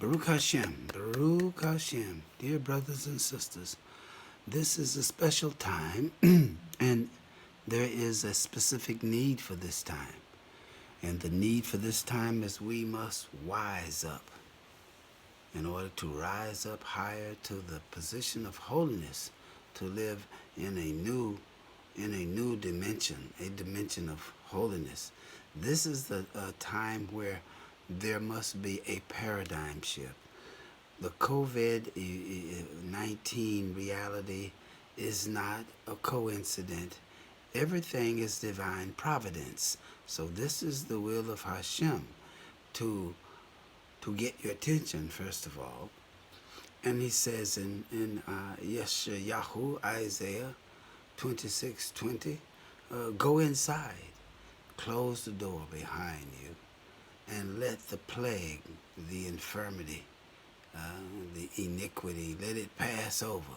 Baruch Hashem, Baruch Hashem. Dear brothers and sisters, this is a special time, and there is a specific need for this time. And the need for this time is we must wise up in order to rise up higher to the position of holiness, to live in a new dimension, a dimension of holiness. This is the time where there must be a paradigm shift. The COVID-19 reality is not a coincidence. Everything is divine providence. So this is the will of Hashem to get your attention, first of all. And he says in Yeshayahu, Isaiah 26:20, go inside, close the door behind you, and let the plague, the infirmity, the iniquity, let it pass over.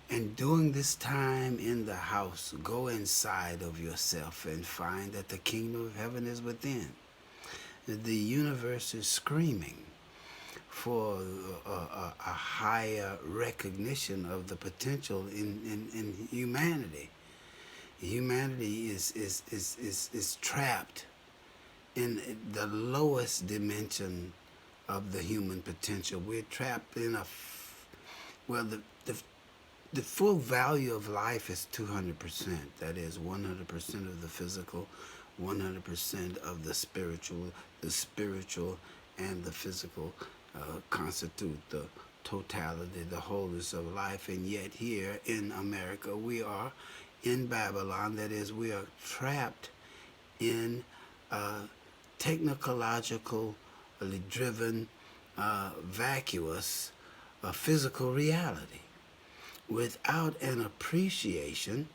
And during this time in the house, go inside of yourself and find that the kingdom of heaven is within. The universe is screaming for a higher recognition of the potential in humanity. Humanity is trapped in the lowest dimension of the human potential. We're trapped in the full value of life is 200%. That is 100% of the physical, 100% of the spiritual. The spiritual and the physical constitute the totality, the wholeness of life. And yet here in America, we are in Babylon. That is, we are trapped in technologically driven, vacuous physical reality without an appreciation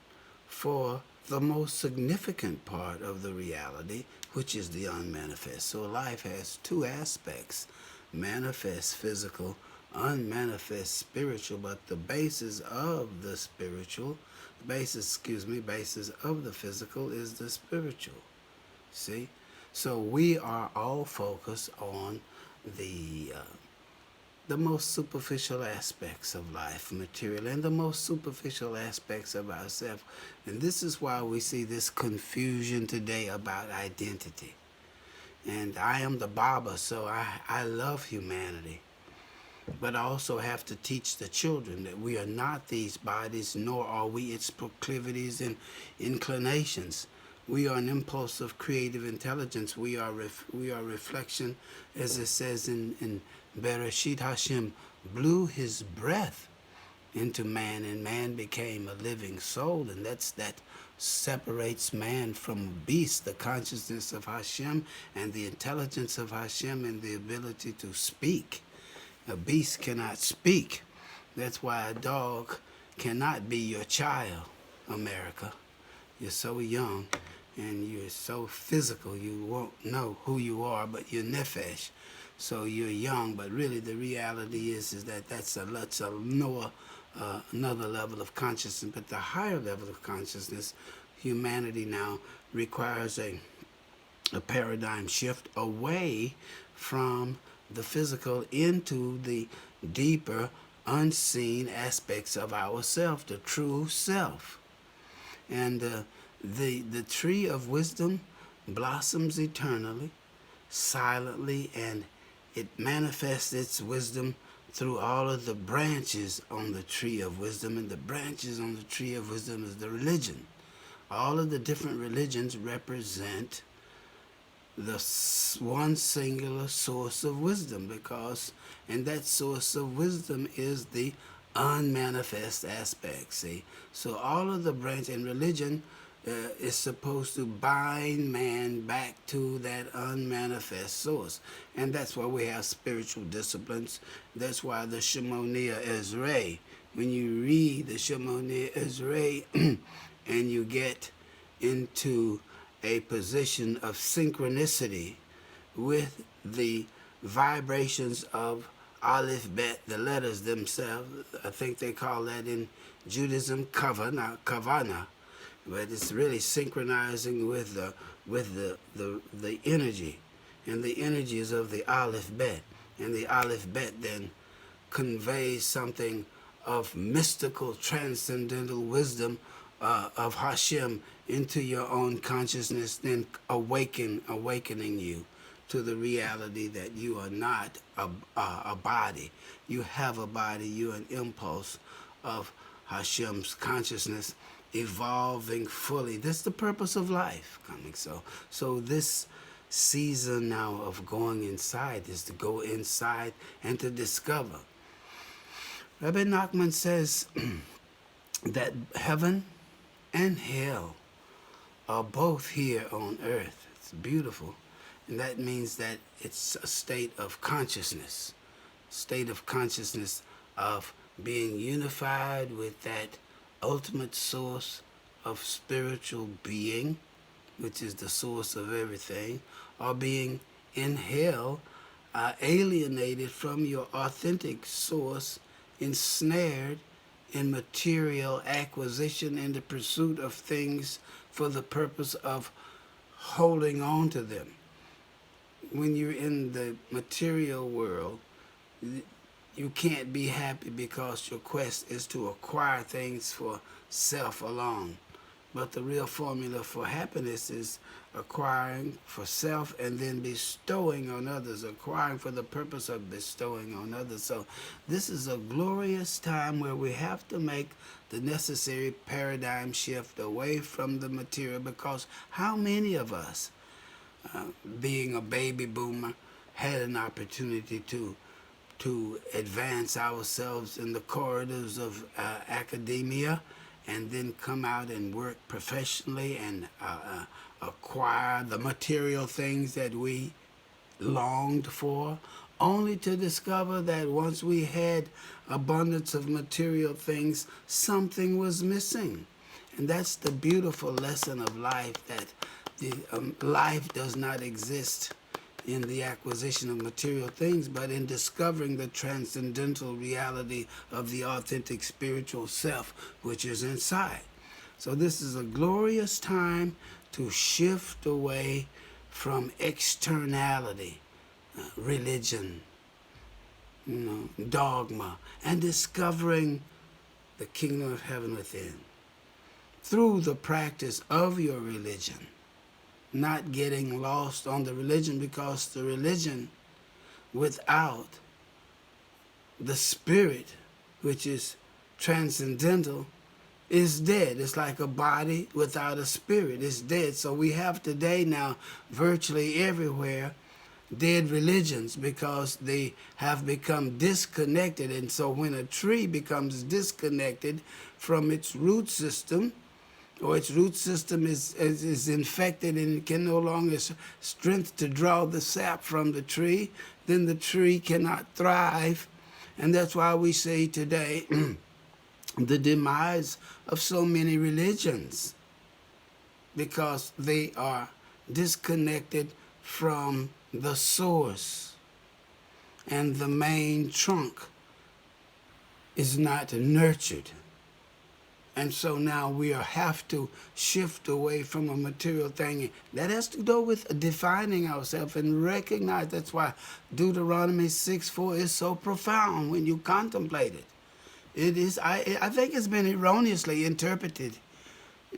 for the most significant part of the reality, which is the unmanifest. So life has two aspects: manifest physical, unmanifest spiritual. But the basis of the spiritual, basis of the physical is the spiritual. See? So we are all focused on the most superficial aspects of life, material, and the most superficial aspects of ourselves. And this is why we see this confusion today about identity. And I am the Baba, so I love humanity. But I also have to teach the children that we are not these bodies, nor are we its proclivities and inclinations. We are an impulse of creative intelligence. We are reflection, as it says in Bereshit. Hashem blew his breath into man, and man became a living soul, and that separates man from a beast. The consciousness of Hashem and the intelligence of Hashem and the ability to speak. A beast cannot speak. That's why a dog cannot be your child, America. You're so young and you're so physical, you won't know who you are, but you're nefesh. So you're young, but really the reality is that that's another level of consciousness. But the higher level of consciousness, humanity now requires a paradigm shift away from the physical into the deeper, unseen aspects of ourself, the true self. And the tree of wisdom blossoms eternally, silently, and it manifests its wisdom through all of the branches on the tree of wisdom. And the branches on the tree of wisdom is the religion. All of the different religions represent the one singular source of wisdom, and that source of wisdom is the unmanifest aspect. See, so all of the branch in religion is supposed to bind man back to that unmanifest source, and that's why we have spiritual disciplines. That's why the Shemoniah Ezra, when you read the Shemoniah Ezra and you get into a position of synchronicity with the vibrations of Aleph Bet, the letters themselves. I think they call that in Judaism kavana, but it's really synchronizing with the energy, and the energies of the Aleph Bet. And the Aleph Bet then conveys something of mystical, transcendental wisdom of Hashem into your own consciousness, then awakening you to the reality that you are not a body. You have a body. You're an impulse of Hashem's consciousness evolving fully. That's the purpose of life coming. So this season now of going inside is to go inside and to discover. Rabbi Nachman says that heaven and hell are both here on earth. It's beautiful. And that means that it's a state of consciousness of being unified with that ultimate source of spiritual being, which is the source of everything, or being in hell, alienated from your authentic source, ensnared in material acquisition in the pursuit of things for the purpose of holding on to them. When you're in the material world, you can't be happy because your quest is to acquire things for self alone. But the real formula for happiness is acquiring for self and then bestowing on others, acquiring for the purpose of bestowing on others. So this is a glorious time where we have to make the necessary paradigm shift away from the material, because how many of us, being a baby boomer, had an opportunity to advance ourselves in the corridors of academia and then come out and work professionally and acquire the material things that we longed for, only to discover that once we had abundance of material things, something was missing. And that's the beautiful lesson of life, that life does not exist in the acquisition of material things, but in discovering the transcendental reality of the authentic spiritual self which is inside. So this is a glorious time to shift away from externality, religion, dogma, and discovering the kingdom of heaven within through the practice of your religion. Not getting lost on the religion, because the religion without the spirit, which is transcendental, is dead. It's like a body without a spirit. It's dead. So we have today now virtually everywhere dead religions, because they have become disconnected. And so when a tree becomes disconnected from its root system, or its root system is infected and it can no longer strength to draw the sap from the tree, then the tree cannot thrive. And that's why we say today the demise of so many religions, because they are disconnected from the source, and the main trunk is not nurtured. And so now we have to shift away from a material thing. That has to do with defining ourselves and recognize. That's why Deuteronomy 6:4 is so profound when you contemplate it. It is. I think it's been erroneously interpreted.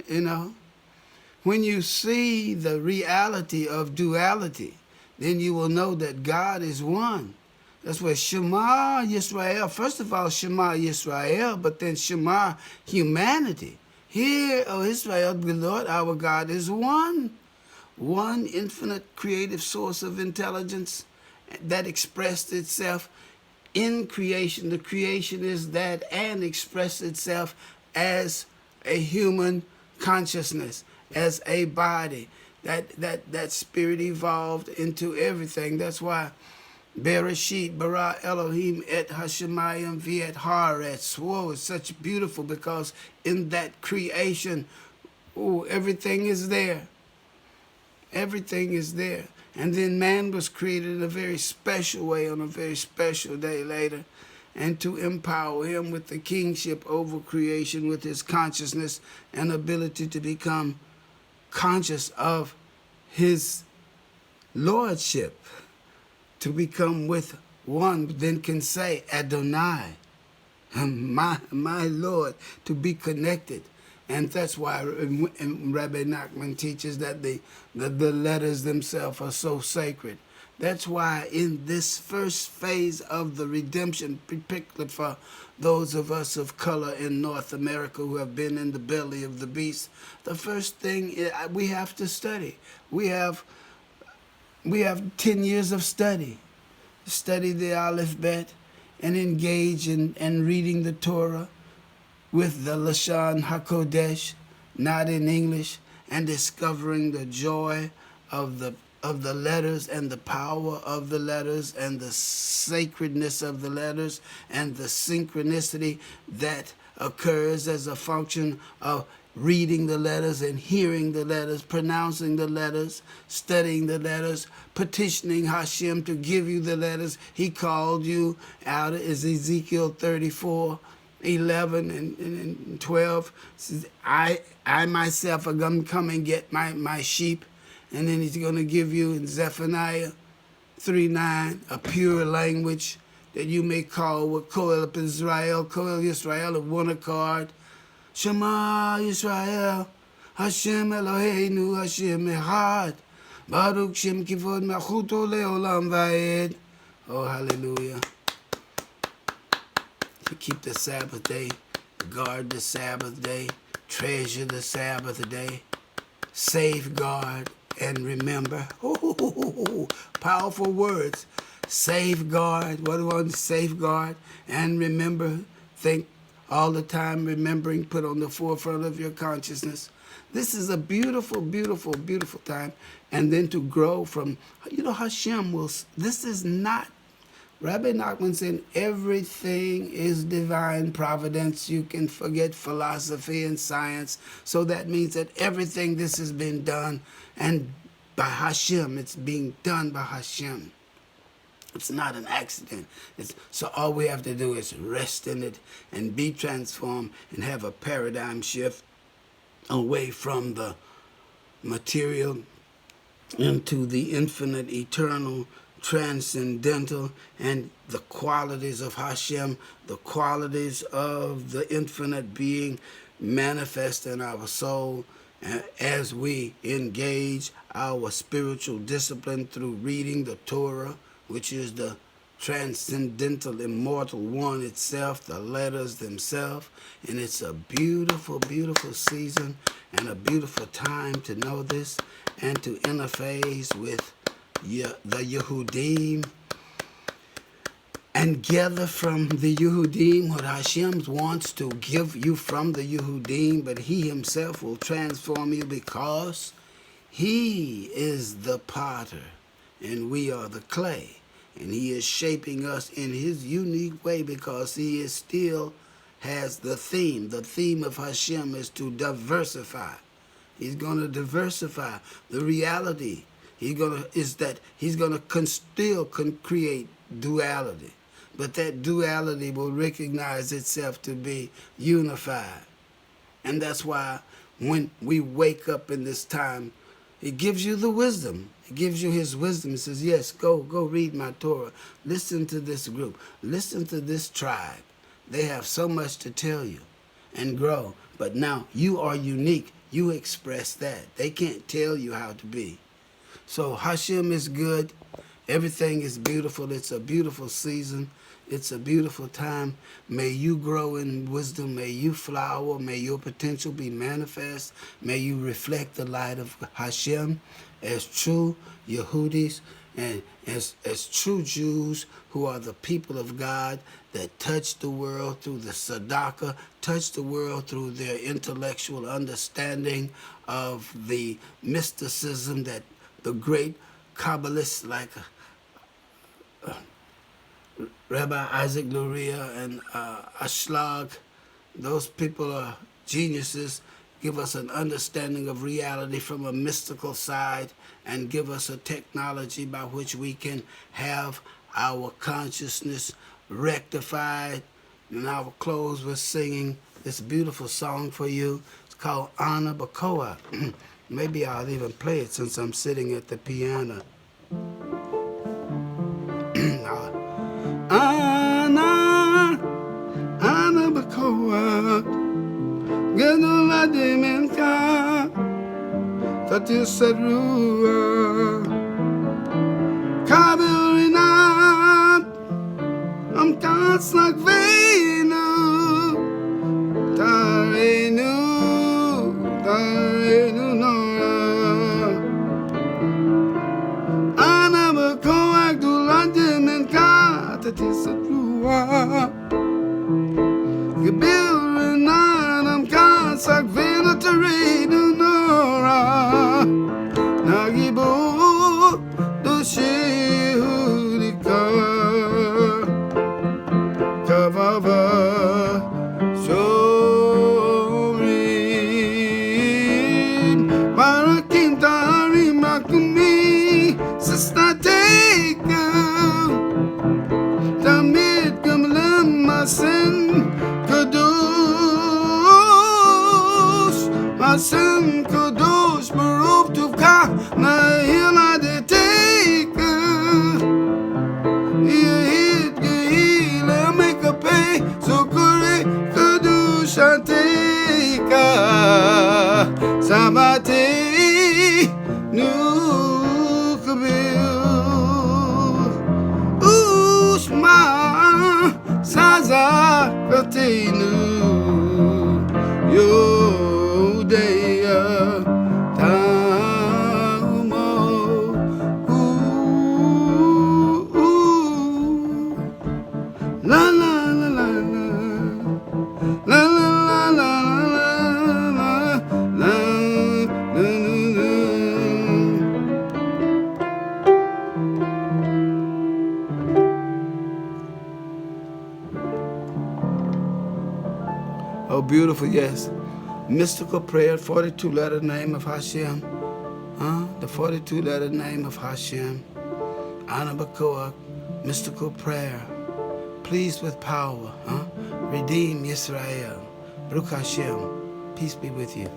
When you see the reality of duality, then you will know that God is one. That's where Shema Yisrael, first of all, Shema Yisrael, but then Shema humanity. Hear, O Israel, the Lord our God is one. One infinite creative source of intelligence that expressed itself in creation. The creation is that, and expressed itself as a human consciousness, as a body. That spirit evolved into everything. That's why Bereshit bara Elohim et hashemayim v'et haaretz. Whoa, it's such beautiful, because in that creation, everything is there. Everything is there. And then man was created in a very special way on a very special day later, and to empower him with the kingship over creation, with his consciousness and ability to become conscious of his lordship, to become with one then can say Adonai, my Lord, to be connected. And that's why Rabbi Nachman teaches that the letters themselves are so sacred. That's why in this first phase of the redemption, particularly for those of us of color in North America who have been in the belly of the beast, the first thing we have to study. We have 10 years of study. Study the alphabet and engage in reading the Torah with the Lashon HaKodesh, not in English, and discovering the joy of the letters and the power of the letters and the sacredness of the letters and the synchronicity that occurs as a function of reading the letters and hearing the letters, pronouncing the letters, studying the letters, petitioning Hashem to give you the letters. He called you out as Ezekiel 34:11 and 12. Says, I myself are going to come and get my sheep. And then he's going to give you in Zephaniah 3:9 a pure language that you may call with Koel Yisrael of one accord. Shema Yisrael, Hashem Eloheinu, Hashem Echad, Baruch Shem Kivod Malchuto Leolam Vaed. Oh, hallelujah. To keep the Sabbath day, guard the Sabbath day, treasure the Sabbath day, safeguard and remember. Powerful words. Safeguard. What do I want? Safeguard and remember. Think all the time, remembering, put on the forefront of your consciousness. This is a beautiful, beautiful, beautiful time. And then to grow from, Hashem will, this is not, Rabbi Nachman said, everything is divine providence. You can forget philosophy and science. So that means that everything this has been done, and by Hashem, it's being done by Hashem. It's not an accident. So all we have to do is rest in it and be transformed and have a paradigm shift away from the material into the infinite, eternal, transcendental, and the qualities of Hashem, the qualities of the infinite being manifest in our soul as we engage our spiritual discipline through reading the Torah, which is the transcendental, immortal one itself, the letters themselves. And it's a beautiful, beautiful season and a beautiful time to know this and to interface with the Yehudim and gather from the Yehudim what Hashem wants to give you from the Yehudim, but He Himself will transform you because He is the potter and we are the clay. And He is shaping us in His unique way because He is still has the theme. The theme of Hashem is to diversify. He's going to diversify. The reality He's going to still create duality. But that duality will recognize itself to be unified. And that's why when we wake up in this time, it gives you the wisdom. It gives you His wisdom. It says, yes, go read my Torah. Listen to this group. Listen to this tribe. They have so much to tell you and grow. But now you are unique. You express that. They can't tell you how to be. So Hashem is good. Everything is beautiful. It's a beautiful season. It's a beautiful time. May you grow in wisdom. May you flower. May your potential be manifest. May you reflect the light of Hashem as true Yehudis and as true Jews who are the people of God that touch the world through the tzedakah, touch the world through their intellectual understanding of the mysticism that the great Kabbalists like Rabbi Isaac Luria and Ashlag, those people are geniuses, give us an understanding of reality from a mystical side and give us a technology by which we can have our consciousness rectified. And our close with singing this beautiful song for you. It's called Ana Bakoa. Maybe I'll even play it since I'm sitting at the piano. Ana, Ana Bakoa, Genola de Menka, Tati Serua, Kabelinat, Kasak Venu, Tarenu, Tarenu Nora, Ana Bakoa, Dulande Menka, Tati Serua. Gebilrenadam kasak vena terreno nora Nagibo doshi hudika Kavava shorin Parakintari makumi Sista teka Tamid gamlem masen Masen Kadosh Baruch Tuvka Nahila de Teka Yehid Gehila make a pay So Kure Kadosh Ateka Sabate Nukabil Ushma Saza Katenu Yo La la la la la la la la la la. Oh, beautiful, yes. Mystical prayer, 42-letter name of Hashem. The 42-letter name of Hashem. Anabakoa, mystical prayer. Pleased with power. Redeem Yisrael. Baruch Hashem. Peace be with you.